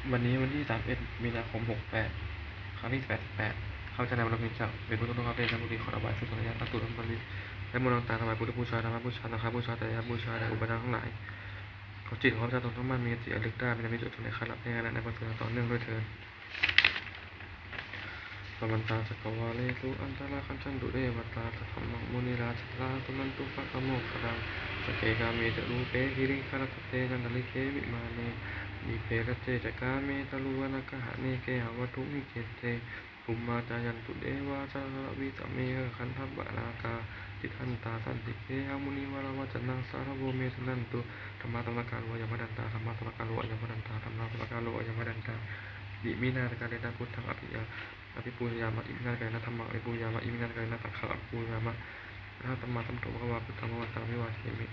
วันนี้วันที่31 มีนาคม 68 ครั้งที่88ข้าพเจ้านายบรรพิจากเป็นผู้ต้องรับเรียนบุรีขอระบายสุนทรยาตัตุลบริและมนต์ต่างๆถวายพุทธบูชาธรรมบูชานาคาบูชาแต่ยาบูชาและอุปทานทั้งหลายขอจิตของข้าพเจ้าทั้งมั่นมีจิตระลึกได้เป็นมิตรจุดในขณะในงานในประเสริฐต่อเนื่องด้วยเถิดสมันตาสกวาเลสุอันตราคันชันดุเรวตาสัพมังมุนิราชลาตุนันตุปะกโมขดังสเกกาเมจรูเปหิริคารตเตจันทลิเควิมาเนดิเพรเจจกาเมตลุวนาคหะเนเกหวัตุมิเกเตภูมิมาจายันตุเดวาจารวิตเมฆขันธบะนากาติทันตาสันติเกหมุนิวรวัจนังสารโวเมสนันตุธรรมะธรรมการโลยมดันตาธรรมะธรรมการโลยมดันตาธรรมะธรรมการโลยมดันตาดิมินาตการเดนะพุทธังอภิยาอภิปูยามะอิมินาการเดนะธรรมะอภิปูยามะอิมินาการเดนะตักขะอภิปูยามะนะธรรมะธรรมโตภควาพุทธังวะตามิวาเทมิ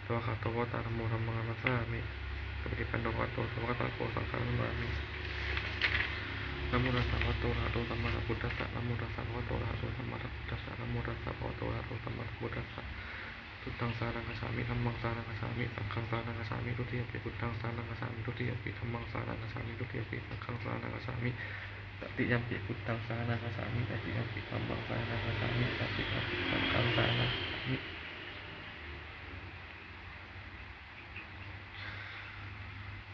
สวะขาโตวะตาธรรมโมธรรมังนัสสามิปฏิปันโนภะโตสวะตาโกสังฆังนามินะโมตัสสะภะคะวะโตอะระหะโตสัมมาสัมพุทธัสสะนะโมตัสสะภะคะวะโตอะระหะโตสัมมาสัมพุทธัสสะนะโมตัสสะภะคะวะโตอะระหะโตสัมมาสัมพุทธัสสะพุทธังสารังคัจฉามิธัมมังสารังคัจฉามิสังฆังสารังคัจฉามิทุติยมปิพุทธังสารังคัจฉามิทุติยมปิธัมมังสารังคัจฉามิทุติยมปิสังฆังสารังคัจฉามิตติยมปิพุทธังสารังคัจฉามิตติยมปิธัมมังสารังคัจฉามิตติยมปิสังฆังสารังคัจฉามิ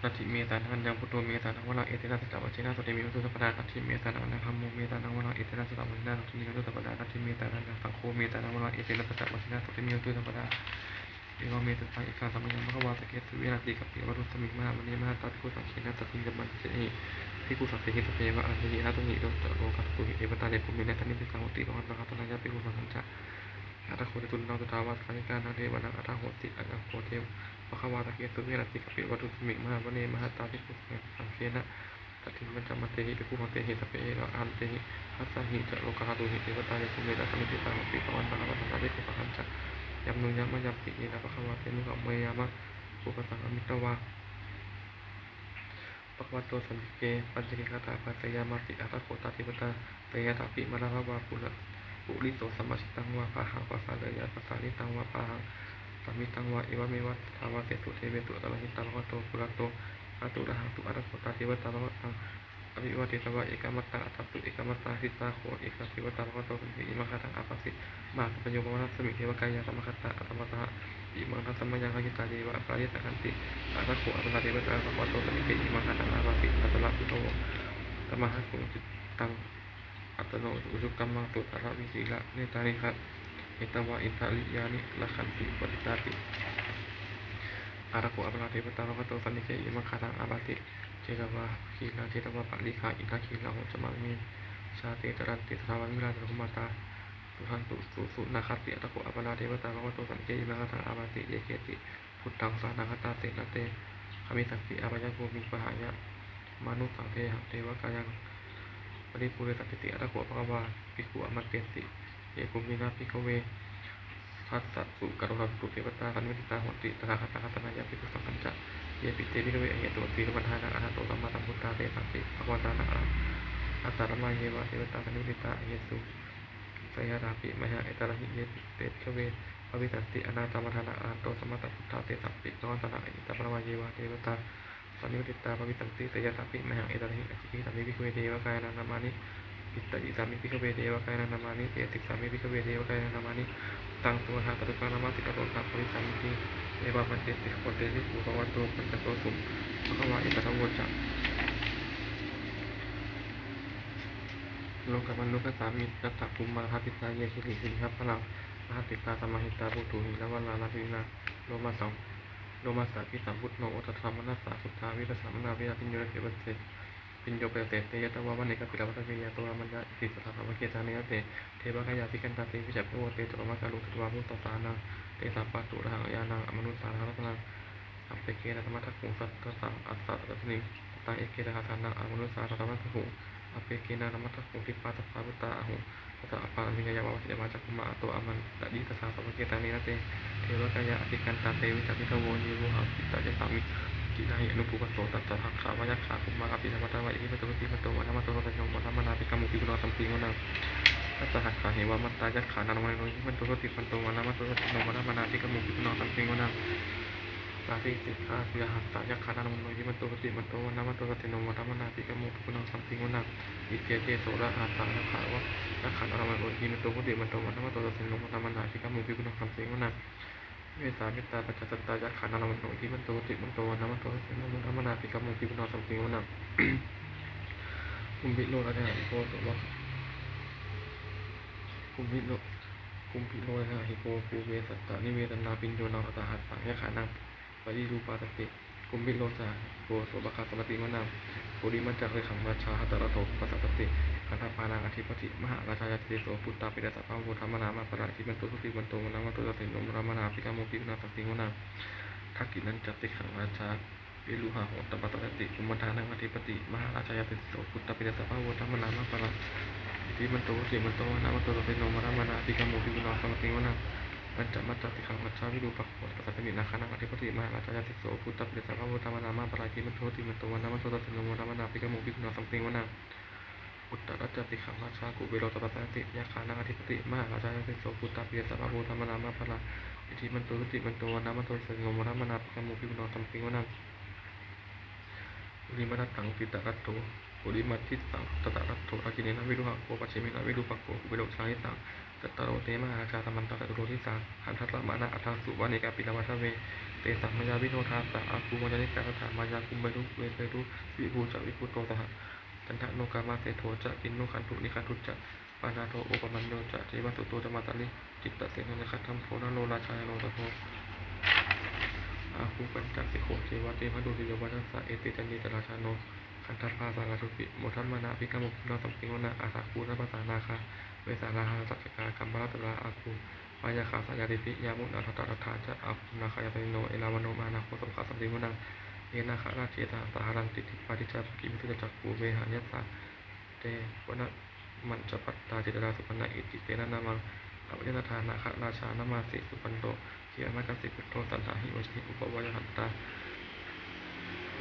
นัตถิเมตานังยังพุทโธเมตานังวะระเอเตนะสัจจวัชชินะสุติมิโนตุสัพพะดานัตถิเมตานังนะธัมโมเมตานังวะระเอเตนะสัจจวัชชินะสุติมิโนตุสัพพะดานัตถิเมตานังสังโฆเมตานังวะระเอเตนะสัจจวัชชินะสุติมิโนตุสัพพะดาเอวเมตุสังเอกาสัมมัญญมะคะวาตะเกตุเวนะติกัปปิวรุสมิงมหามณีมหาตาภิกขุสังฆินะตติยัมมันเจหิภิกขุสัพเพหิตเตวะอันตินะตุหิโตตะโลกัสตุหิเอวตาเดปุเมนะตนิปิสังโหติโลหันตะหัตถะนายะภิกขุสังฆัญจะอัตถะโคติตุนนาตุตาวาสคานิกานาเทวะนังอัตถะโหติอัตถะโคเทวะคะวาตะเกตุเวนะติกัปปิวรุสมิงมหามณีมหาตาภิกขุสังฆินะตติมัญจมัตเตหิภิกขุหันเตหิสัพเพเอระอันเตหิหัสสะหิจะโลกะหะตุหิเอวตาเดปุเมนะตนิปิสังโหติโลหันตะหัตถะนายะภิกขุสังฆัญจะยัมนุยามะยัมปิเอนะภะคะวะเตมุขะเมยามะปุปะสังอมิตวาปะคะวะโตสันติเกปัญจกิกตาปัสสยามาติอัตถะโคตติปตาเตยะถาปิมะระวะปุริโสสัมมาชิตังวะภาหังปัสสะเลยะปัสสานิตังวะภาหังสัมมิตังวะเอวะเมวะทาวะเตตุเทเวตุตะละหิตังวะโตปุระโตอะตุระหังตุอัตถะโคตติปตาละวะตังอภิวาเทสวะเอกมัตตะอัตตุเอกมัตตาสิตาโคเอกสิวตาละวะโตสันติอิมะคะตังอาภัสสิมาสัพพโยปวนัสสมิเทวกายะสัมมคัตตะอัตตมตะอิมังทัสสมัญญังหิตาเดวะปะริตะคันติอะระโคอัตตะเทวตาสัพพะโตสันติอิมะคะตังอาภัสสิอัตตะพุทโธตมหะกุจิตตังอัตโนอุจุกัมมังตุตระวิสีละเนตานิคัตเอตวะอินทาลิยานิละขันติปฏิตาติอาระโคอัปราเทวตาละวะโตสันติอิมะคะตังอาภัสสิเจตวะขีลาเจตวะปะริคาอินทาขีลาโหจมังมิชาเตตรันติทาวันวิราชรุมาตาสุขันตุสุนาคติอัตโกอัปราเทวตาละวะโตสันติอิมะคะตังอาภัสสิเยเกติพุทธังสานังคตาเตนะเตขมิสักติอาภัยโกมิปะหายะมนุสังเทหะเทวกายังปริปุเรสัตติอัตโกภควาภิกขุอมัตเตติเยกุมินาภิกขเวทัสสะสุกโรหะตุเทวตาสันวิติตาโหติตถาคตคัตตนายะภิกขุสังฆัญจะเยปิเตภิกขเวอเหตุติรมัฏฐานังอะระหะโตสัมมาสัมพุทธาเตสังติภควตานังอัตตะระมะเยวะเทวตาสันวิติตาเยสุสยะราปิมหะเอตระหิเยปิเตภิกขเวภวิสันติอนาตมทานังอะระหะโตสัมมาสัมพุทธาเตสังติภควตานังอิตตะระมะเยวะเทวตาสันนิติตาภวิสันติสยะราปิมหะเอตระหิอจิกิสัมมิภิกขเวเทวกายนามานิอิตติสามิภิกขเวเทวกายนามานิเตติสามิภิกขเวเทวกายนามานิตังสุหะปฏิปานามาติกะโตสัพพิสัมมิเอวะมันเตติโคเตติปุภวะโตปัญจโตสุภควาอิตตะโวจะโลกมันโลกสามิตัตถะภูมาหัตติตาเยสิริสิริหัพพลังมหัตติตาสมาหิตาปุถุหิละวะลานาภินาโลมาสังโลมาสาพิสัมพุทโนโอตถามนัสสะสุทธาวิปัสสมนาวิยาปิญโยเทวเตปิญโยเปเตเตยะตวะวันเนกปิลวัตเวยะตัวมัญญาอิสิสถาภเกตานิยเตเทวกายาภิกันตาเตวิจัพโพเตจโรมะกาลุตวามุตตานังเตสัพปะตุระหังยานังอมนุสานังรัตนังอัปเปเกนะธรรมทักขุสัตตสังอัสสะรัตนิตังเอเกนะหาทานังอมนุสาธรรมทักขุอเปเกนะธรรมทักขุทิปาตสาวุตตาอหุตตะอปามิยาวะสิยามาจักขุมะอโตอมันตดิตสาสัพพเกตานินะเตเทวกายาอภิกันตาเตวิจัพพิทโวนิโวหะปิตะยะสามิกินาหิอนุภูปโสตัตตะหักขาวยักขาคุมาอภิธรรมตาวะอิทิปโตวิปโตวะธรรมโตสัญโยมะธรรมนาภิกรรมุปิกุณาสัมปีวะนังตัตตะหักขาเหวะมัตตายักขานันวะโนหิมันโตสติปันโตวะนะมัตโตสติโนวะธรรมนาภิกรรมุปิกุณาสัมปีวะนัง ลาภิสิกขาปิยหัตถะยักขานามโนยิมันโตปฏิมันโตวันนามันโตติโนมรรมนาภิกโมภิกุณังสัมปิงวนาอิเกเตโสระอาสายักขาวะยักขานามโนยิมันโตปฏิมันโตวันนามันโตติโนมรรมนาภิกโมภิกุณังสัมปิงวนาเมตตาเมตตาปัจจตัตตายักขานามโนยิมันโตปฏิมันโตวันนามันโตติโนมรรมนาภิกโมภิกุณังสัมปิงวนาคุมพิโลระเดหิโกโตวะคุมพิโลคุมพิโลระเดหิโกภูเวสัตตานิเวตนาปิญโยนาอัตหัตสังยักขานังปฏิรูปาตติกุมพิโลจาโกโสบคาสมติมนาปุริมัจจเรขังราชาหัตระโตปัสสติคันธปานังอธิปติมหาราชายาติโสปุตตาปิดาสะพาวธรรมนามาปราชิมันตุสุติมันโตมนามาตุติโนมรามนาภิกขโมภิกขุนาสังติงวนาทักกินันจติขังราชาวิลุหะโหตปัตตติอุมทานังอธิปติมหาราชายาติโสปุตตาปิดาสะพาวธรรมนามาปราชิมันโตสุติมันโตมนามาตุติโนมรามนาภิกขโมภิกขุนาสังติงวนาปัญจมัตติขังมัจจาวิรูปักโขตปัสสมินาคานังอธิปติมหาราชายาติโสพุทธปิเดสะพะวุธรรมนามาปราชิมันโทติมันโตวันนามันโทตัสสนโมรามนาภิกขโมภิกขุนาสัมปิงวนาอุตตรัจจติขังราชากุเวโรตปัสสติยาคานังอธิปติมหาราชายาติโสพุทธปิเดสะพะวุธรรมนามาปราอิทิมันโตสุติมันโตวันนามันโทตัสสนโมรามนาภิกขโมภิกขุนาสัมปิงวนาริมัตตังติตรัตโตปุริมัตติสังตตรัตโตอากิเนนะวิรุหะโกปัจฉิมินะวิรูปักโกกุเวโรชานิสังตัตตโรเตมหาราชาธรรมันตะโรทิสังหันทัตละมานะอัฏฐสุวานิกาปิลวัฏเวเตสัมมยาวิโนทาสะอาคูมัญญิกาถามายาคุมเบรุเวเตรุวิภูจะวิภูโตสหจันทโนกามาเสโทจะกินโนขันตุนิขันตุจะปานาโทโอปมัญโยจะเทวสุโตจะมาตัลิจิตตะเสนนคัตถัมโพนโลราชายโลตโทอาคูปัญจสิโขเทวะเทวะดุสิโยวัฏสะเอติจันยิตราชาโนขันทัพพาสาราชุปิโมทันมานาภิกขโมภิกขุนาสัมปิงวนาอาสาคูนภาษานาคาเวสาราหาสัจจกากัมบาลตระอาคูปายาขาสายาติปิยามุนาทัตตะทาจะอาคูนาคายาตนิโนเอลาวโนมานาโคสมขาสัมปิงวนาเอนาคาราเจตาสาหารังติติปาติจากิมิตุจักคูเวหายัสสะเตวนะมันจะปัตตาจิตราสุปันนาอิติเตนะนามังอวิยนาธานาคราชานามาสิสุปันโตเขียมากสิพุทโธสันทาหิวชิอุปวายหันตา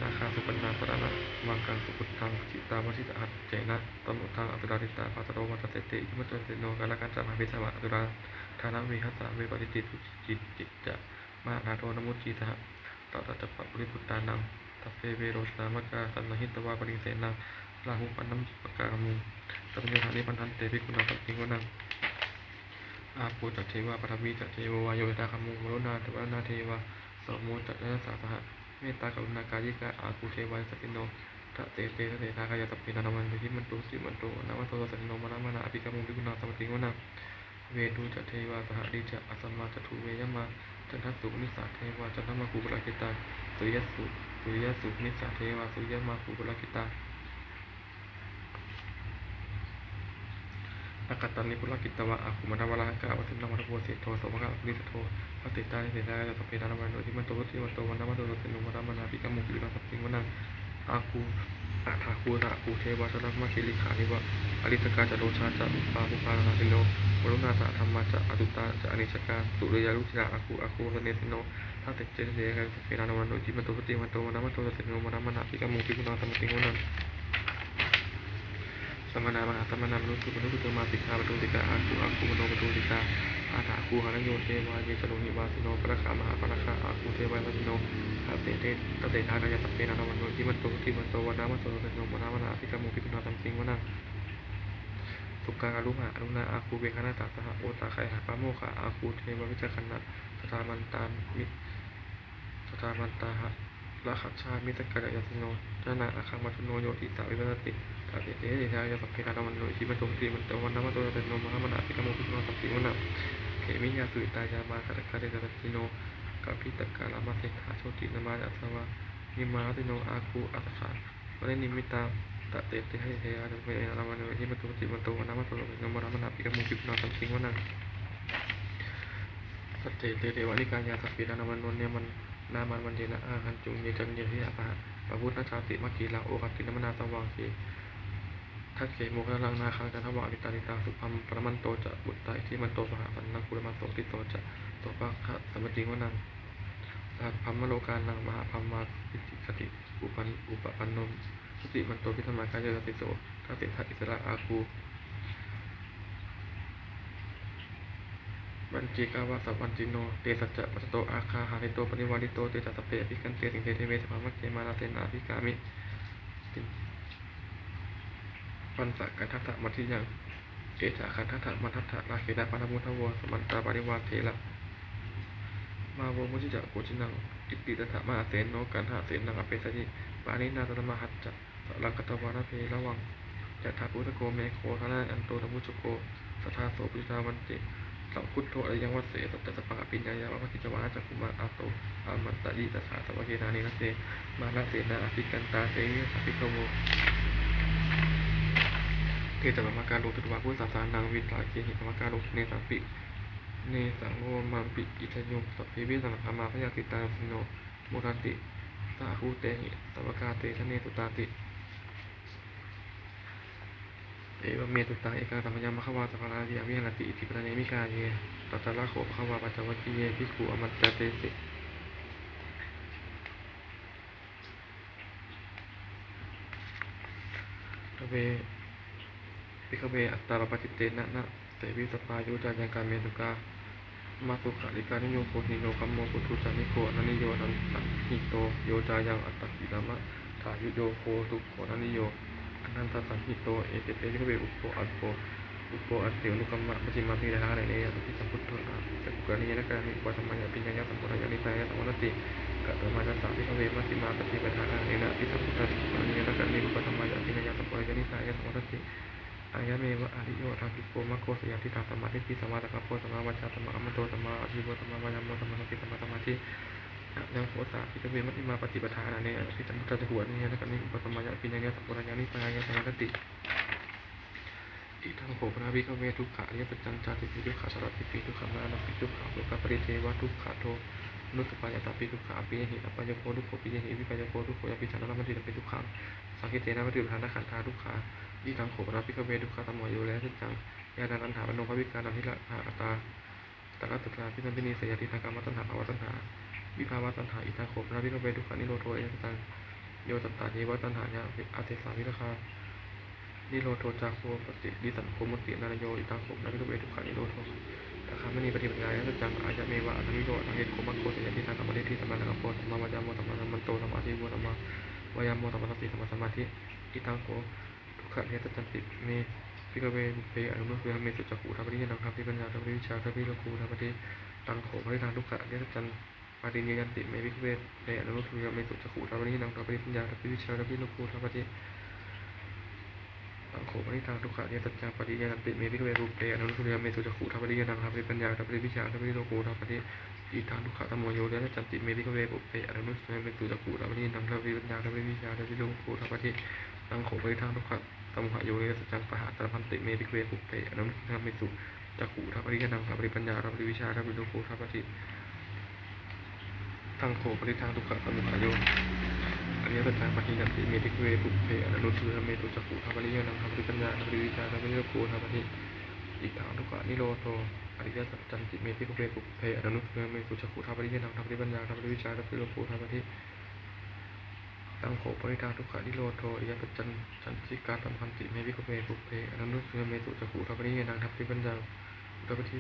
นาคาสุปันนาสรณะมังกังสุปุตตังจิตามชิตอัจเจนะตมุทังอัตุราริตาปัสสโรมัตเตติมัตเตโนกาลกันจามาพิสวะอัตุราธานาวิหัสสะเวปฏิติทุจิตจะมหาโทนมุจีสหตตะจัปปะปุริพุตตานังตัพเพเวโรชนามกาสันนหิตวาปริเสนังลาหุปันนัมปกามุตัมโยธานิปันทันเตภิกขุนาสัมปิงวนังอาภูจัตเทวะปฐวีจัตเทวะวายโยตาคามุมโรนาตวนาเทวะสมุจัตนาสาสหะเมตตากรุณากายิกะอาคูเทวะสัพพิโนทะเตเตทะเตทากายตัพพินานามันทิมันตุสิมันโตนามันโตสัพพิโนมานามานาอภิกรรมุภิกขุนาสัมปิงวนังเวทุจัตเทวะสหดิจะอสัมมาจัตุเวยมาจันทสุนิสาเทวะจันทมาคูปะกิตาสุริยสุนิสาเทวะสุริยมาคูปะกิตาอากัตตันนิพุลกิตวะอาคุมาดาวะลากาวัตินามัตโพเสโทโสมะกะปุริสโทปฏิตานิเสนาสัพเพนานาวันโนทิมันโตทิมันโตวันนามันโตเตโนมรามนาภิกขโมภิกขุนาสัพพิงวนังอาคูอาทาคูสะคูเทวะชนะมะคิลิขานิวะอริสกาจะโดชาจะอุปาปุปานาติโนวรุณาจะธรรมะจะอดุตาจะอนิจกาสุริยาลุจิระอาคูสเนติโนทัตเตเจเสกันสัพเพนานาวันโนทิมันโตทิมันโตวันนามันโตเตโนมรามนาภิกขโมภิกขุนาสัพพิงวนังสมณามหาสมณามนุสุปนุสุตมาติกาปตุติกาอาคูมโนปตุติกาอาถาคูหานโยเทวาเยจโนหิวาสิโนปะระคามหาปะระคาอาคูเทวาสิโนทาเตเตตเตทานายสัพเพนานาวันโนทิมันโตวันนามันโตเตโนมนามาภิกขโมภิกขุนาสัมปิงวนังสุกาอรุหะอรุณาอาคูเวคณาตาสหโอตาไคหาปะโมคะอาคูเทววิจคันนะสตามันตามิสตามันตาหะละขัดชามิตกะยะสิโนจนะอาคังมัตุโนโยติสาวิวัตติตาเตเตเทายะสัพเพนานาวันโนทิมันโตติมันโตวันนามันโตเตโนมหามนาภิกขโมภิกขุนาสัพพิงวนังเขมิยาสุตายามาคตะคาเดตติโนกัปปิตกาลามาเสถาโชตินามาอัสวะนิมาติโนอาคูอัสสะวันนิมิตาตะเตเตให้เทยาสัพเพนานาวันโนทิมันโตติมันโตวันนามันโตเตโนมหามนาภิกขโมภิกขุนาสัพพิงวนังสัจเจเตเทวานิกายาสัพเพนานาวันโนเนี่ยมันนามันวันเจนะอาหันจุงเยจันเยหิอาภาปะพุทธชาติมัคคีลาโอคัตตินมนาตวังเกทักเขโมคลังนาคังจันทวะอริตาริตาสุพัมปรมันโตจะบุตไตที่มันโตสหสันนังกุลมาโสติโตจะโตปะคะสัมปติวนังสัพพัมมโลกานังมหาพัมมาปิติสติอุปปันโนสุติมันโตพิธรรมากายสติโสทัตติทัตอิสระอาคูบ วันจิกาวะสัพวันจิโนเตสัจจะปัสสโตอาคาหาริโตปริวาริโตเตจัสสเปอภิกันเตสิงเทเทเวสภามะเกมาลาเตนาภิกามิปัญจกันทัตถะมัทิยังเอจาคันทัตถะมัทัตถะราเคดาปานามุทโวสมันตาปริวาเทระมาโวมุจิจักโกจินังอิติตถะมหาเสนโนกันหาเสนนังอเปสยิปานินาตตมหัจจะลังกตวาระเพระวังจัตถาพุทธโกเมโคทนาอันโตธมุจโกสัทธาโสปิตาวันติสัมพุทโธอริยังวัสเสสัจจะปะปิญญายะวะปฏิจวาจักขุมาอาโตอามันตะยิตถาสวะเกนานินัสเสมานะเสนาอภิกันตาเสยสัพพิโกโมเทตปะมะการโลตุตวาพุทธศาสนานังวิตาเกหิปะมะการโลเนสัมปิเนสังโฆมัมปิอิทยุสัพพิวิสังฆามาพยาติตาสิโนโมทันติสาหูเตหิตวกาเตชเนตุตาติเอวเมตุตาเอกาธรรมยามะขวาสัพพะราวิวิหารติอิติปะเนมิกาเยตัตตะละโขภควาปัจจวัคคีเยภิกขุอมัตตเตสิทเวภิกขเวอัตตาปฏิเตนะนะเตวิสปายุจายังการเมตุกามาสุขาริการนิโยโคหิโนคัมโมปุถุจานิโกนันนิโยนันตหิโตโยจายังอัตตกิลามะถายุโยโคทุกโขนันนิโยอนันตสัมหิโตเอเตเตภิกขเวอุปโภอัตโปอุปโภอัตเสวนุกัมมะมัชฌิมาภิราหะเนยะภิสัมพุทโธนะจักกุกะนิยนะกามิอุปสัมมัญญะปิญญายะสัมปุระยะนิตายะสัมวรติกะตมะจัสสะภิกขเวมัชฌิมาปฏิปทานะเนนะภิสัมพุทธะภิกขุนิยนะกามิอุปสัมมัญญะปิญญายะสัมปุระยะนิตายะสัมวรติอายะเมวะอริโยทาภิกโกมะโคสยติตาสัมมาทิฏฐิสัมมาสังกัปโปสัมมาวาจาสัมมาอมโตสัมมาอาชีวะสัมมาวายามโมสัมมาสติสัมมาสมาธิยังโสสะภิกขเวมัชฌิมาปฏิปทานะเนนะภิสัมพุทธะภิกขุนิยนะกามิอุปสัมมัญญะปิญญายะสัมปุระยะนิตายะสัมวรติอิทังโภปนาภิกขเวทุกขะอริยสัจจังจาติปิทุกขะสรัตติปิทุกขะมรณะปิทุกขะโลกปริเทวะทุกขะโทนุตตปายตาปิทุกขะอภิยหิอปัญญโคทุกโขปิยหิวิปัญญโคทุกโขยปิฉันนะมัจจิตปิทุกขังสังคิเตนะมัจจิตฐานขันธาทุกขาอิทังโภปนาภิกขเวทุกขะธัมโมโยแล้วสัจจังญาณันถาปโนภวิกานันทิละหะตาตระตุตราพิสัมปินีเสยติทางกรรมตัณหาภวตัณหาวิภาวตัณหาอิทังโภปนาภิกขเวทุกขะนิโรโทเอสัจจังโยตัตตาเยวตัณหายะอาเทสาวิราคานิโรโทจากโคปฏิดิสันโคมุตินารโยอิตังโขนาภิกขเวทุกขานิโรโทตถามณีปฏิปัญญายะสัจจังอายะเมวะอัตถิโรอัตถิโคมัคโคสยติทางกรรมเดทิสัมมาสังกัปโปสัมมาวายามโมสัมมาสัมมันโตสัมมาทิฏฐิสัมมาวายามโมสัมมาสติสัมมาสมาธิอิตังโขทุกขะเนสัจจันติเมภิกขเวบุเพอนุโมเวเมสุจักขุทัพพิญญาณทัพพิปัญญาทัพพิวิชาทัพพิโลกุทัพพิตังโขปริทางทุกขะเนสัจจันปาริญญยันติเมภิกขเวเนอนุโมเวเมสุจักขุทัพพิญญาณทัพพิปัญญาทัพพิวิชาทัพพิโลกุทัพพิตังโขปริทางทุกขะเนสัจจังปาริญญยันติเมภิกขเวบุเพอนุโมเวเมสุจักขุทัพพิญญาณทัพพิปัญญาทัพพิวิชาทัพพิโลกุทัพพิอิทางทุกขะธัมโมโยเดนะจันติเมภิกขเวบุเพอนุโมเวเมสุจักขุทัพพิญญาณทัพพิปัญญาทัพพิวิชาทัพพิโลกุทัพพิตังโขปริทางทุกขะตัมหะโยเนสัจจังปะหะตระพันติเมภิกขเวปุเพอนุมทัพเมสุจักขุทัพปริยนังทัพปริปัญญาทัพปริวิชาทัพปริโลกุทัพปฏิตังโขปริทางทุกขะตัมหะโยอริยสัจจังปะหิยันติเมภิกขเวปุเพอนุมทัพเมสุจักขุทัพปริยนังทัพปริปัญญาทัพปริวิชาทัพปริโลกุทัพปฏิอิทางทุกขะนิโรโธอริยสัจจังติเมภิกขเวปุเพอนุมทัพเมสุจักขุทัพปริยนังทัพปริปัญญาทัพปริวิชาทัพปริโลกุทัพปฏิตังโขปริทางทุกขะนิโรโธอริยสัจจังจันติกาตัมพันติเมภิกขเวปุเพอนุมเมสุจักขุทัพปริยนังทัพปริปัญญาทัพปฏิ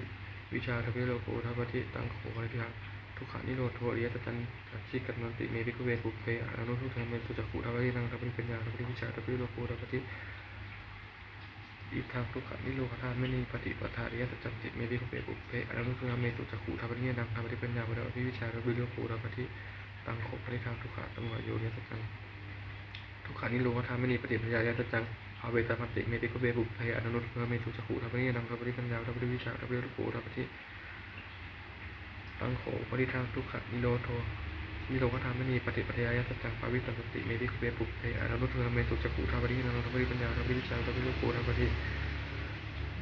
วิชาทัพพิโลกุทัพปฏิตังโขปริทางทุกขานิโรธโทอริยสัจจันตัชิกัตนันติเมภิกขเวปุเพอนุทุกขเมสุจักขุทัพปรินังทัพปริปัญญาทัพปริวิชาทัพพิโลกุทัพปฏิอิทางทุกขานิโรธาไม่มีปฏิปทาอริยสัจจันติเมภิกขเวปุเพอนุทุกขเมสุจักขุทัพปรินังทัพปริปัญญาทัพปริวิชาทัพพิโลกุทัพปฏิตังโขปริทางทุกขะตัมหะโยอริยสัจจังทุกขานิโรธาไม่มีปฏิปัญญาอริยสัจจังภาเวตาพันติเมภิกขเวปุเพอนุทุกขเมสุจักขุทัพปรินังทัพปริปัญญาทัพปริวิชาทัพพิโลกุทัพปฏิตังโขปริทางทุกขะนิโรโทนิโรธาไม่มีปฏิปัญญาสัจจังภาวิตาสติเมภิกขเวปุเพอนุทุกขเมสุจักขุทัพปรินังทัพปริปัญญาทัพปริวิชาทัพพิโลกุทัพปฏิ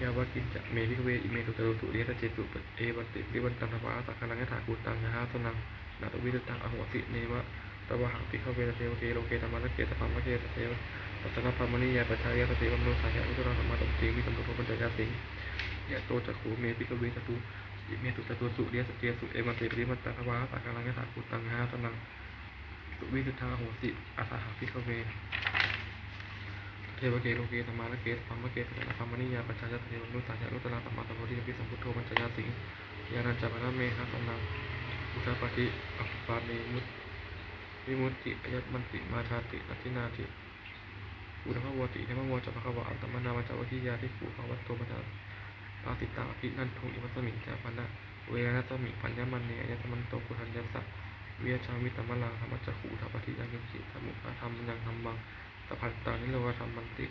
ยาวกินจะเมภิกขเวอิเมตุตตุเรตเจตุปเอวันติวิวันตันทวาสักขังยถากุตังยหาสนังนาตวิรตังอโหสิเนวะตวะหังภิกขเวเทวเกโลเกธรรมะเกตปัมมะเกตเทวปัสสนปามณียาปัจจายาสติวัมโนสายะอุตระธรรมะตติวิสัมพุทโธปัญจยาสิงยะโตจักขุเมภิกขเวจตุอิเมตุตตุสุเดียสเกสุเอมันติปริมันตันทวาสักขังยถากุตังยหาสนังสุวิสุทธาโหสิอาสาหภิกขเวเทวเกโลเกธรรมะเกตปัมมะเกตปัมมณียาปัจจายาสติวัมโนสายะอุตระธรรมะตติวิสัมพุทโธปัญจยาสิง ยานันจัปนะเมหัสนังอุทาปฏิอัปปานิมุตวิมุตติอยัตมันติมาชาตินัตตินาติอุทภวติเทมโมจัปะคะวะอัตตมนามัจจวิทิยาที่ผูภวัตโตปะทาปาติตาอภินันทุอิมัสมิงจาปนะเวนะสมิปัญญมันเนอยัตมันโตกุทัญญัสสะเวียชามิตมะลังธรรมจักขุอุทปฏิยังกิจิสมุปะธรรมยังธรรมังสัพพันตานิโรธรรมันติ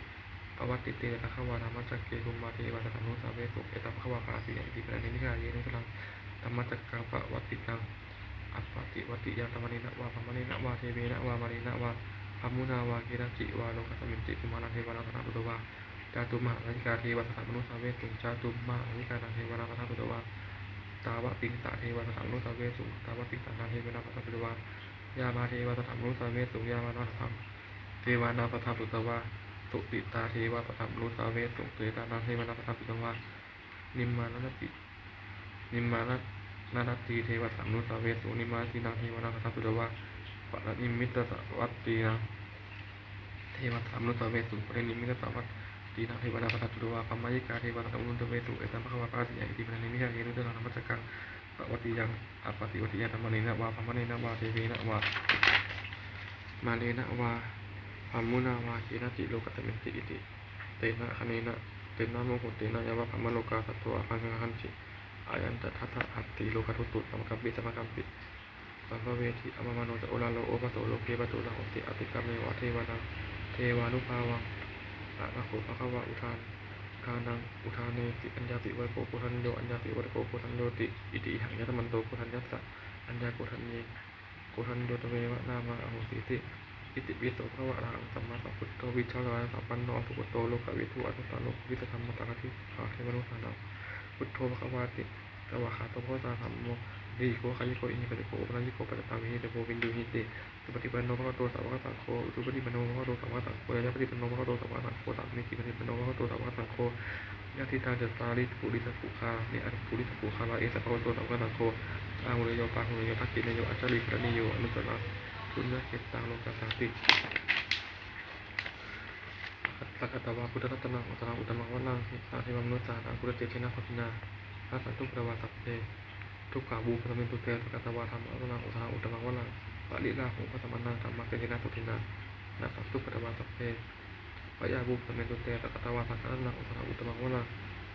ปวัตติเตนะคะวะธรรมจักเกตุมาเทวะสัพพะโนสาเวสุเอตัมภควะคาสิยติปะนินิกายเยนุสลังธรรมจักกังปะวัตติตังอัปปติวัตติยังธรรมนินะวะธรรมนินะวะเทเวนะวะมารินะวะพัมมุนาวะกิรัจิวะโลกัสมินติกุมาราเทวะนาคาตุตวะจาตุมหาราชิกาเทวะสัพพะมนุสาเวสุจาตุมหาราชิกาเทวะนาคาตุตวะตาวะปิงตะเทวะสัพพะมนุสาเวสุตาวะปิงตะนาเทวะนาคาตุตวะยามาเทวะสัพพะมนุสาเวสุยามานาสัพพะเทวะนาสัพพะตุตวะตุติตาเทวะสัพพะมนุสาเวสุเตตานาเทวะนาสัพพะตุตวะนิมมานะตินิมมานะนานาตีเทวะสัพพะมนุสาเวสุนิมมาตินาเทวะนาสัพพะตุตวะปะนิมิตตวัตตีนะเทวะสัพพะมนุสาเวสุปะนิมิตตวัตตีนะเทวะนาสัพพะตุตวะปัมมายิกาเทวะสัพพะมนุสาเวสุเอตัมภควะคาสิยติปะนิมิกายเยนุสลังธรรมจักกังปวัตติยังอปปติวัตติยังธรรมนินะวะพัมมะเนนะวะเทเวนะวะมาเนนะวะพัมมุนาวะกินะจิโลกัตมินติอิติเตนะคเนนะเตนะโมโหเตนะยะวะพัมมะโลกาสัตตัวพังคันจิอายันตทัตถะอัตติโลกทุตุสัมกัปปิสัมกัปปิสัมภเวทิอมมโนจะโอลาโลโอปโสโลเกปตุละโหติอติกามเมวะเทวนาเทวานุภาวังอะนะโขภควะอุทานทานังอุทานเนติอัญญาติวัยโกปุถันโยอัญญาติวัยโกปุถันโยติอิติหังยัตมันโตปุถันยัสสะอัญญาโกถันเยโกถันโยตเววะนามาอโหสิติอิติวิโสภวะรังสัมมาสัพพุทโธวิชาลาสัพพันโนสุขโตโลกวิทูอัตตาโลกวิสธรรมตาทิภาเทวนุสานังพุทโธภควาติสวะขาโตโพสาธรรมโมวิโกขยิโกอินิปติโกปนัญญิโกปัตตาวิหิตโกวินดูหิติสุปฏิปันโนภควโตสาวกสังโฆสุปฏิปันโนภควโตสาวกสังโฆยะปฏิปันโนภควโตสาวกสังโฆสามนิกิปฏิปันโนภควโตสาวกสังโฆยะทิตาจัตตาริปุริสปุคาเนอปุริสปุคาลาเอสภควโตสาวกสังโฆอาหุเรโยปาหุเรโยทักขิเนโยอัจฉริกรณีโยอนุตตระปุญญเกตังโลกัสสังติสักกตวาพุทธรัตนังอุตตรังอุตตมังวะนังหิสาเทวมนุสสานังกุรติเชนะพัทินาอาสันตุปะวาสัพเพทุกขาบูปะเมตุเตสักกตวาธรรมะรัตนังอุตตรังอุตตมังวะนังปะลิลาหุปะสมนังธรรมะเกเจนะพุทินานาสันตุปะวาสัพเพปะยาบูปะเมตุเตสักกตวาสักกะนังอุตตรังอุตตมังวะนัง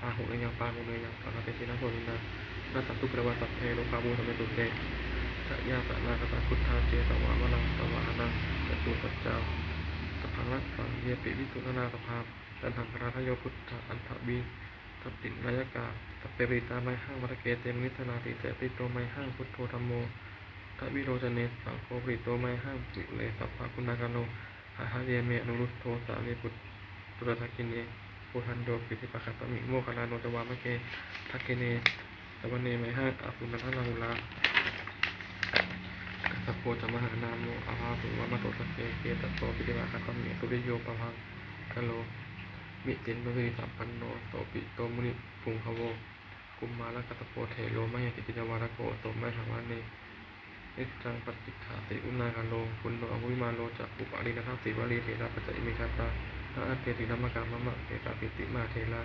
ปาหุเนยังปาหุเนยังปะเกเจนะพุทินานาสันตุปะวาสัพเพโลกาบูปะเมตุเตทะยาสะนากตพุทธาเจตวามะนังตวะนังจตุสัจจาสพังรัตสังเยปิวิสุทนาสภาตันหังคราทโยพุทธอันทบีทัพตินายกาตัปเปริตาไมหังวัตเกเตมนิธนาติเตปิโตไมหังพุทโธธรรมโมทวิโรจเนสังโฆปริโตไมหังปิเลสัพพะคุณากาโนหาหาเยเมอนุรุตโธสานิพุทตุระทักกินเนโพธันโดปิติปะคัตตมิโมคลาโนจวามะเกทักเกเนสวเนไมหังอาปุณัทนาหุลาสัพโพจมหานามโมอาภาสุวะมะโตสัพเพเกตัสโตปิติวะคัตตมิตุริโยปะพังกะโลมิเตนโนวิสัมปันโนโสปิโตมุนิพุงขโวกุมมาลกัตโปเทโลมะยติปิจวารโกโตมะหังวาเนนิจังปฏิฆาติอุณากาโลคุณโนอวิมาโลจักอุปาริณทัสสิวลีเถระปัจจอิมิคาตานาอัตเตตินัมมะกามะมะเตตาปิติมาเทระ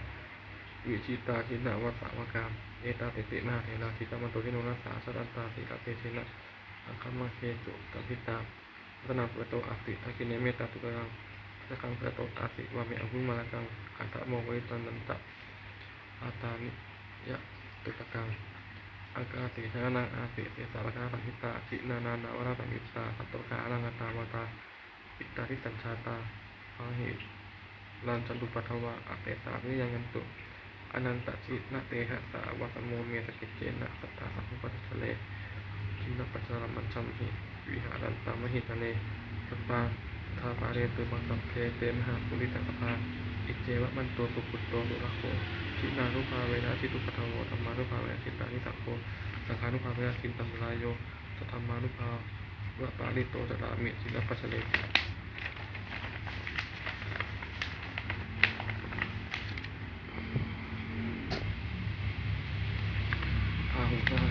วิจิตาทินาวัสสาวกามเอตาเตติมาเทระทิตามันโตทิโนนัสสาสัตตันตาสิกะเตเชนะอังคัมมะเคจุตัมพิตาพัฒนาปุตโตอาติทักขิเนเมตตาตุกังสักขังปุตโตอาติวะเมอภุมาลกังอันตะโมเวตันนันตะอาตานิยะตุตกังอากาติชนะอาติเตสารคาสัมพิตาจินานานาวราสัมพิตาสัตตกาอลังตาวตาปิตาทิสัญชาตาพาหิลันจันตุปัทวะอเตสาวิยังยันตุอนันตจินะเตหะสาวะสโมเมสกิเจนะสัตตาสัมพุปัสสะเลทินปัจจารัมชัมหิวิหารันตามหิตาเนสัปปาทาปาเรตุมังสัพเพเตมหาปุริตสภาอิเจวะมันโตสุปุตโตสุรโคทินานุภาเวนะทิตุปัทโวธรรมานุภาเวนะทิตานิสังโฆสังฆานุภาเวนะกินตัมลายโยสัทธรรมานุภาวะปาริโตจรามิจินปัจเจเล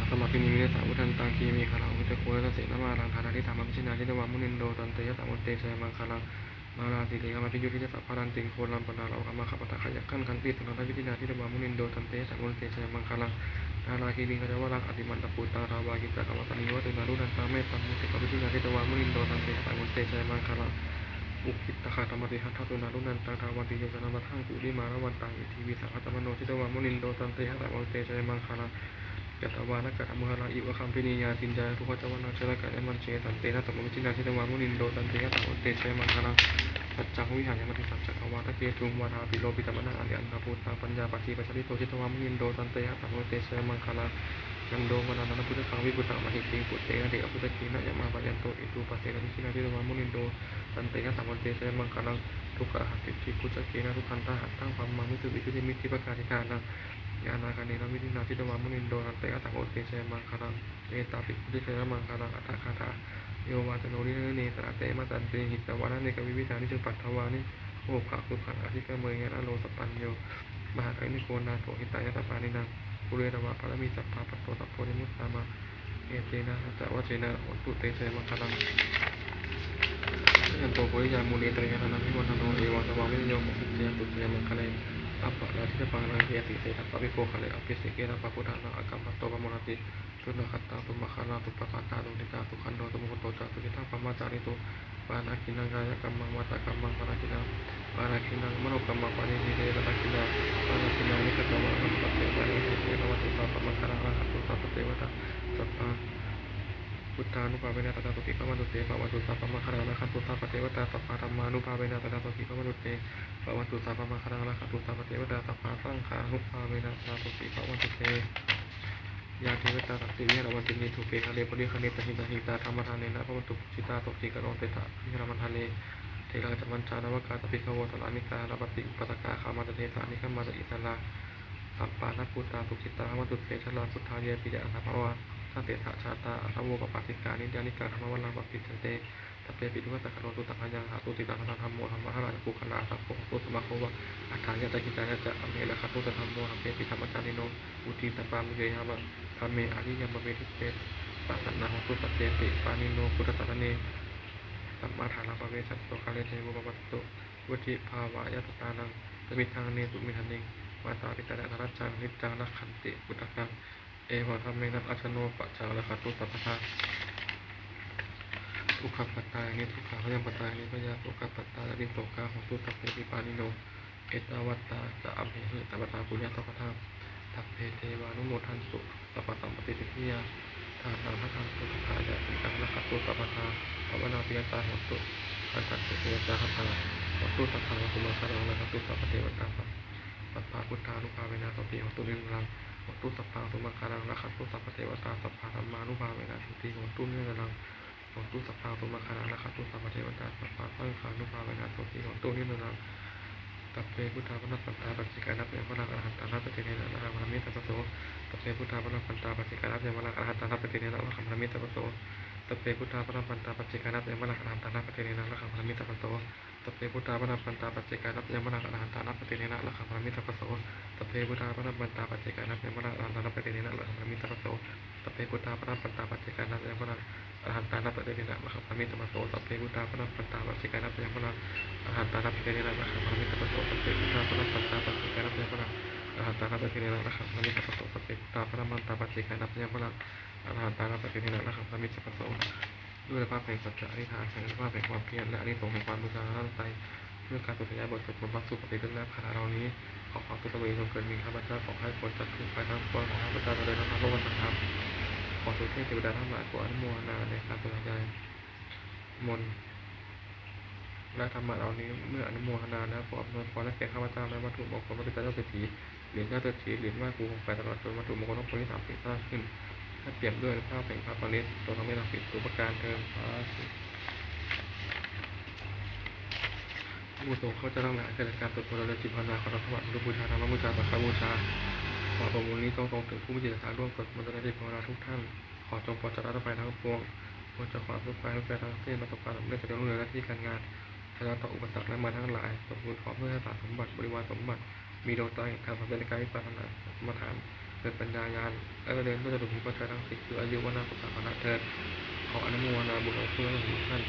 สมาพินิมิเนสาวุธันตังคีมีคาราอุตโกะเสนามารังคาราทิธรรมพิชินาทิตวามุนินโดตันเตยะสามุตเตชยมังคารัง มาลาติเลกามาพิยุทธิสัพพารันติงโคลัมปนาเราอามาขับปะทะขยักขันขันติสังฆาวิธินาทิตวามุนินโดตันเตสังโฆเตชยมังคลังนาราคีลิงกัจวรังอติมันตปุตตาราวากิจักรวัตนิวัตนารุนันตาเมตัมมุติกวิธินาทิตวามุนินโดตันเตสังโฆเตชยมังคลังอุคิตตะขาธรรมติหัตถตุนารุนันตังทาวันติโยชนะมัทังกุลิมาระวันตังอิทิวิสังฆตมโนทิตวามุนินโดตันเตสังโฆเตชยมังคลังกัตวานะกัตมุหะลาอิวะคัมพินิยาตินจายทุกขจวนาชนะกัยมันเชตันเตนะตมวิจินาทิตวามุนินโดตันเตสังโฆเตชยมังคลังปัจจังวิหารยมติสัจจกวาตะเกตุงวาทาปิโลปิตมะนังอันยันตาภูตังปัญญาปัจจิปัจจิโตจิตวามุนินโดตันเตหะสังโฆเตชะมังคลายันโดมนันพุทธสังวิปุตตังมหิติงปุตเตนะเดอพุทธกีนะยะมาปะยันโตอิตุปัสเสนะวิชินาทิตวามุนินโดตันเตหะสังโฆเตชะมังคลังทุกขะหัตติกุจเกนะทุกขันตาหัตตังปัมมังมิสุวิจุติมิติปะกาธิกานังยานาคาเนนะวิธินาทิตวามุนินโดตันเตหะสังโฆเตชะมังคลังเอตาปิพุทธิเชนะมังคลังอัตถคาถาโยวาจโนริเนตระเตมะตันเตหิตวานะเนกวิวิธานิจปัตถวานิโอภะสุขังอธิกามยะอโลสปัญโยมหาไกนิโกนาโตหิตายะตปานินังปุเรตวะปารมีสัพพะปัตโตสัพโพธิมุตตามาเอเจนะจะวะเจนะอุตุเตเสมังคลังยันโตโพธิยามุนีตระยะนันทิวันโนเอวะสวามิโยโมหิเจตุเตมังคลังอัปปะราธิตปังนังเฮติเสตัปปะวิโกคะเลอภิเสเกนะปะพุทธานังอักขัมปัตโตปะโมรติตุนะขัตตาตุมะคาราตุปะปะตาตุติตาตุขันโดตุมุขโตจาตุจิตาปะมาจาริโตปานาคินังกายกัมมังวัตกัมมังปานาคินังปานาคินังมโนกัมมังปานิหิเรปานาคินังปานาคินังนิกตวะมัปปะเตปานิหิเรปวัตตาปะมังคารังอะตุสัพพะเทวตาสัพพะพุทธานุภาเวนะตถาตุติปะมะตุเตปะวัตตุสัพพะมังคารังอะตุสัพพะเทวตาสัพพะธัมมานุภาเวนะตถาตุติปะมะตุเตปะวัตตุสัพพะมังคารังอะตุสัพพะเทวตาสัพพะสังฆานุภาเวนะตถาตุติปะมะตุเตยาเทวตาสัตติวิหารวันตินิทุเกคะเลปริคะเนตหิตาหิตาธรรมทานเนนะพระวันตุจิตาตกจิกะโรเตตะวิหารมันทานเนเทระจัมมัญจานวกาตปิกโวตลานิกาลาปติอุปตกาขามาตเทตานิคัมมาตอิตาลาสัปปานัพุตตาตุกิตามัตุเตชะลาพุทธาเยปิยะสัพพะวะสัตเตถะชาตาอัตโวปปาติกานิยานิกาธรรมวัลลังปปิตเตตเปปิทุกตะคโนตุตังยังหาตุติตังธรรมโมธรรมะหะราชกุขณาสัพพะตุสมะโควะอัฏฐายะตะกิตายะจะอเมละคตุตธรรมโมหัมเปปิธรรมจาริโนอุติตปามุเยยามะธรรมเมอริยมะเมติเตปัสสนะหตุสัจเจติปานิโนพุทธตระเนสัมมาทานาปะเวสัตโตคาเลเทวะปัตโตวุฒิภาวะยะตตานังสมิทังเนตุมิทันนิงวาตาปิตะนะรัจจังนิจจังรักขันติพุทธกังเอวะธรรมเมนะอัจฉโนปัจจังละคตุสัพพะทุกขปัตตานิทุกขาพยังปัตตานิพยาทุกขปัตตาลิโตกาหตุตัพเพปิปานิโนเอตวัตตาจะอัมเหหิตัปตาปุญญาตปะทาตัพเพเทวานุโมทันตุสัพพสัมปติทิฏฐิยาทานังทัตังตุขายะติตังละคตุสัพพะภวนาปิยตาหตุอันตัตเตจาหตาหตุสัทธังสุมาคารังละคตุสัพพเทวตาสัพพะพุทธานุภาเวนะสัพพิหตุนิรังหตุสัพพังสุมาคารังละคตุสัพพเทวตาสัพพะธัมมานุภาเวนะสุติหตุนิรังหตุสัพพังสุมาคารังละคตุสัพพเทวตาสัพพะสังฆานุภาเวนะสุติหตุนิรังตัพเพพุทธาปนัสสันตาปัจจิกานัพยังพลังอรหันตานัพปฏิเนนะนะมะมิตะปะโสตัพเพพุทธาปนัสสันตาปัจจิกานัพยังพลังอรหันตานัพปฏิเนนะนะมะมิตะปะโสตัพเพพุทธาปนัสสันตาปัจจิกานัพยังพลังอรหันตานัพปฏิเนนะนะมะมิตะปะโสตัพเพพุทธาปนัสสันตาปัจจิกานัพยังพลังอรหันตานัพปฏิเนนะนะมะมิตะปะโสตัพเพพุทธาปนัสสันตาปัจจิกานัพยังพลังอรหันตานัพปฏิเนนะนะมะมิตะปะโสตัพเพพุทธาปนัสสันตาปัจจิกานัพยังพลังอรหันตานัพปฏิเนนะนะมะมิตะปะโสตัพเพพุทธาปนัสสันตาปัจจิกานัพยังพลังอรหันตานัพปฏิเนนะนะมะมิตะปะโสตัพเพพุทธาปนัสสันตาปัจจิกานัพยังพลังอรหันตานัพปฏิเนนะนะมะมิตะปะโสตัพเพพุทธาปนัสสันตาปัจจิกานัพยังพลังอรหันตานัพปฏิเนนะนะมะมิตะปะโสด้วยภาพแห่งสัจจะอธิษฐานแห่งภาพแห่งความเพียรและอนิสงส์แห่งความบูชาตั้งใจเพื่อการสุดท้ายบทสวดมนต์พระสุปฏิทินและคาถาเหล่านี้ขอความสุขสวัสดิ์จงเกิดมีข้าพเจ้าขอให้คนจัดทุกข์ไปทั้งปวงของข้าพเจ้าโดยทั้งพระวันธรรมขอสุเทพเทวดาทั้งหลายขออนุโมทนาในการสวดใจมนต์และธรรมะเหล่านี้เมื่ออนุโมทนาแล้วขออำนวยพรและแก่ข้าพเจ้าและวัตถุมงคลพระพิฆเจ้าเศรษฐีเหรียญเจ้าเศรษฐีเหรียญว่ากูคงไปตลอดจนวัตถุมงคลทั้งปวงที่30สร้างขึ้นถ้าเปรียบด้วยภาพแห่งพระปริศตัวทำให้เราผิดตัวประการเทิมผู้ทรงเข้าใจทั้งหลายเกิดการตรวจสอบและจิตภาวนาขอรับพระบาทบูชาธรรมบูชาสังฆบูชาขอประมูลนี้ต้องถึงผู้มีจิตศรัทธาร่วมกับมรรคได้ภาวนาทุกท่านขอจงปลอดจากอันตรายทั้งปวงควรจะขอทุกฝ่ายทุกฝ่ายทั้งสิ้นประสบความสำเร็จในเรื่องหน้าที่การงานชนะต่ออุปสรรคและมาทั้งหลายสมบูรณ์พร้อมด้วยสารสมบัติบริวารสมบัติมีดวงตาแห่งการสำเร็จในการวิปัสสนาสมถะเกิดปัญญาญาณและเดินเพื่อจะถูกมีปัจจัยทั้งสิบคืออายุวันะสุขภาพเถิดขออนุโมทนาบุญของเพื่อนทุกท่าน